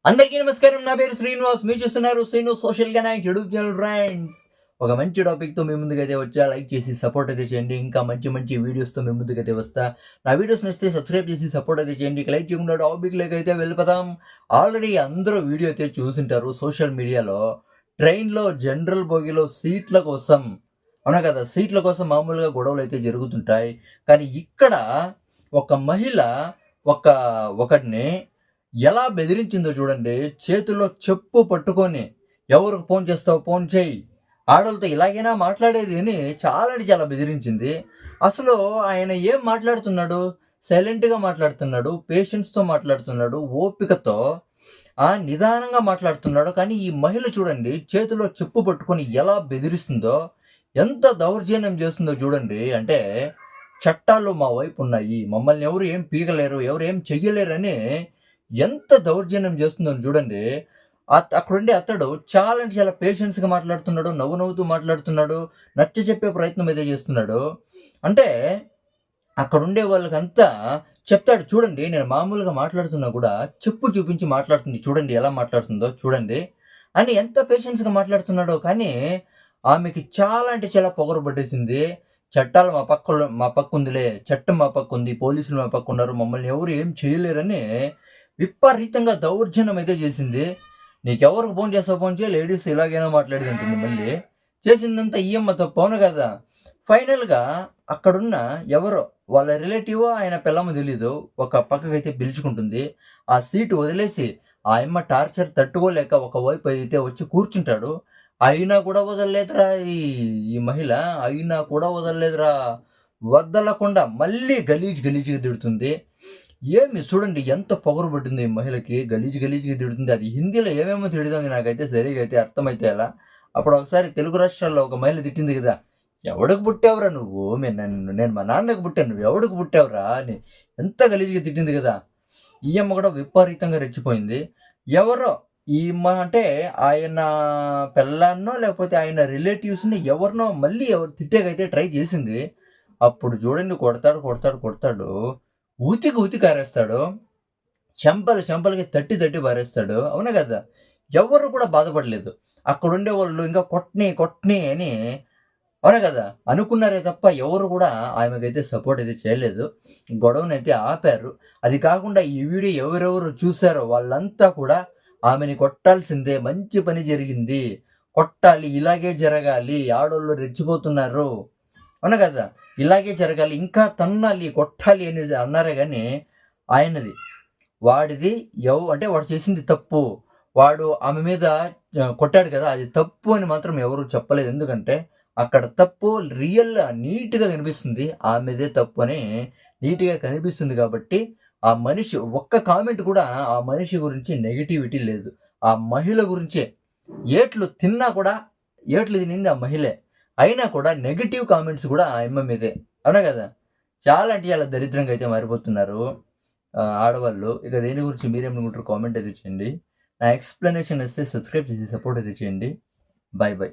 అందరికీ నమస్కారం. నా పేరు శ్రీనివాస్. మీరు చూస్తున్నారు శ్రీనివాస్ సోషల్ గనాక్ యూట్యూబ్ ఛానల్ ఫ్రెండ్స్. ఒక మంచి టాపిక్‌తో మీ ముందుకైతే వచ్చా. లైక్ చేసి సపోర్ట్ అయితే చేయండి. ఇంకా మంచి మంచి వీడియోస్‌తో మీ ముందుకైతే వస్తా. నా వీడియోస్ నచ్చితే సబ్స్క్రైబ్ చేసి సపోర్ట్ అయితే చేయండి. ఇక లైక్ చేయకుండా టాపిక్‌లోకి అయితే వెళ్ళిపోదాం. ఆల్రెడీ అందరూ వీడియో అయితే చూసుంటారు సోషల్ మీడియాలో. ట్రైన్‌లో జనరల్ బోగీలో సీట్ల కోసం అవునా కదా! సీట్ల కోసం మామూలుగా గొడవలైతే జరుగుతుంటాయి. కానీ ఇక్కడ ఒక మహిళ ఒక ఒకడిని ఎలా బెదిరించిందో చూడండి. చేతుల్లో చెప్పు పట్టుకొని, ఎవరికి ఫోన్ చేస్తావు ఫోన్ చెయ్యి. ఆడోళ్ళతో ఇలాగైనా మాట్లాడేది అని చాలా అంటే చాలా బెదిరించింది. అసలు ఆయన ఏం మాట్లాడుతున్నాడు? సైలెంట్‌గా మాట్లాడుతున్నాడు. పేషెన్స్‌తో మాట్లాడుతున్నాడు. ఓపికతో నిదానంగా మాట్లాడుతున్నాడు. కానీ ఈ మహిళ చూడండి చేతిలో చెప్పు పట్టుకొని ఎలా బెదిరిస్తుందో, ఎంత దౌర్జన్యం చేస్తుందో చూడండి. అంటే చట్టాలు మా వైపు ఉన్నాయి. మమ్మల్ని ఎవరు ఏం పీకలేరు. ఎవరు ఏం చెయ్యలేరని ఎంత దౌర్జన్యం చేస్తుందో చూడండి. అక్కడుండే అతడు చాలా అంటే చాలా పేషెన్స్‌గా మాట్లాడుతున్నాడు. నవ్వుతూ మాట్లాడుతున్నాడు. నచ్చచెప్పే ప్రయత్నం అయితే చేస్తున్నాడు. అంటే అక్కడుండే వాళ్ళకంతా చెప్తాడు చూడండి. నేను మామూలుగా మాట్లాడుతున్నా కూడా చెప్పు చూపించి మాట్లాడుతుంది చూడండి ఎలా మాట్లాడుతుందో చూడండి. అని ఎంత పేషెన్స్‌గా మాట్లాడుతున్నాడో కానీ ఆమెకి చాలా అంటే చాలా పొగరు పట్టేసింది. చట్టాలు మా పక్కుందిలే. చట్టం మా పక్కుంది. పోలీసులు మా పక్కున్నారు. మమ్మల్ని ఎవరు ఏం చేయలేరని విపరీతంగా దౌర్జన్యం అయితే చేసింది. నీకెవరికి ఫోన్ చేస్తావు ఫోన్ చేయి. లేడీస్ ఇలాగైనా మాట్లాడేదంటుంది మళ్ళీ. చేసిందంతా ఈ అమ్మ తప్పు అవును కదా! ఫైనల్‌గా అక్కడున్న ఎవరో వాళ్ళ రిలేటివో ఆయన పెళ్ళామో తెలీదు. ఒక పక్కకైతే పిలుచుకుంటుంది. ఆ సీటు వదిలేసి ఆ యమ్మ టార్చర్ తట్టుకోలేక ఒకవైపు అయితే వచ్చి కూర్చుంటాడు. అయినా కూడా వదలలేదురా ఈ మహిళ. అయినా కూడా వదలలేదురా. వదలకుండా మళ్ళీ గలీజ్‌గా తిడుతుంది. ఏమి చూడండి ఎంత పొగరు పట్టిందో ఈ మహిళకి. గలీజ్‌గా తిడుతుంది. అది హిందీలో ఏమేమో తిడుతుంది నాకైతే సరిగ్గా అయితే అర్థమైతేలా. అప్పుడు ఒకసారి తెలుగు రాష్ట్రాల్లో ఒక మహిళ తిట్టింది కదా! "ఎవడికి పుట్టావురా నువ్వు? నేను మా నాన్నకి పుట్టాను. నువ్వెవడికి పుట్టావురా?" అని ఎంత గలీజ్‌గా తిట్టింది కదా! ఈ అమ్మ కూడా విపరీతంగా రెచ్చిపోయింది. ఎవరో అంటే ఆయన పెళ్ళాన్నో లేకపోతే ఆయన రిలేటివ్స్‌ని ఎవరినో మళ్ళీ ఎవరు తిట్టేకైతే ట్రై చేసింది. అప్పుడు చూడండి కొడతాడు. ఉతికి ఆరేస్తాడు. చెంపలకి తట్టి పారేస్తాడు. అవునా కదా! ఎవ్వరు కూడా బాధపడలేదు. అక్కడుండేవాళ్ళు ఇంకా కొట్ని అని అవునా కదా! అనుకున్నారే తప్ప ఎవరు కూడా ఆమెకైతే సపోర్ట్ అయితే చేయలేదు. గొడవనైతే ఆపారు. అది కాకుండా ఈ వీడియో ఎవరెవరు చూసారో వాళ్ళంతా కూడా ఆమెని కొట్టాల్సిందే. మంచి పని జరిగింది. కొట్టాలి. ఇలాగే జరగాలి. ఆడోళ్ళు రెచ్చిపోతున్నారు. అవునా కదా! ఇలాగే జరగాలి. ఇంకా తన్నాలి, కొట్టాలి అనేది అన్నారే గాని ఆయనది. వాడిది అంటే వాడు చేసింది తప్పు. వాడు ఆమె మీద కొట్టాడు కదా! అది తప్పు అని మాత్రం ఎవరు చెప్పలేదు. ఎందుకంటే అక్కడ తప్పు నీట్‌గా కనిపిస్తుంది. ఆమెదే తప్పు అని నీట్‌గా కనిపిస్తుంది కాబట్టి ఆ మనిషి ఒక్క కామెంట్ కూడా ఆ మనిషి గురించి నెగటివిటీ లేదు. ఆ మహిళ గురించే. ఏట్లు తినింది ఆ మహిళే. అయినా కూడా నెగెటివ్ కామెంట్స్ కూడా ఆ యమ్మ మీదే. అవునా కదా! చాలా అంటే చాలా దరిద్రంగా అయితే మారిపోతున్నారు ఆడవాళ్ళు. ఇక దేని గురించి మీరేమనుకుంటారో కామెంట్ అయితే చేయండి. నా ఎక్స్‌ప్లనేషన్ నచ్చితే సబ్స్క్రైబ్ చేసి సపోర్ట్ అయితే చేయండి. బై.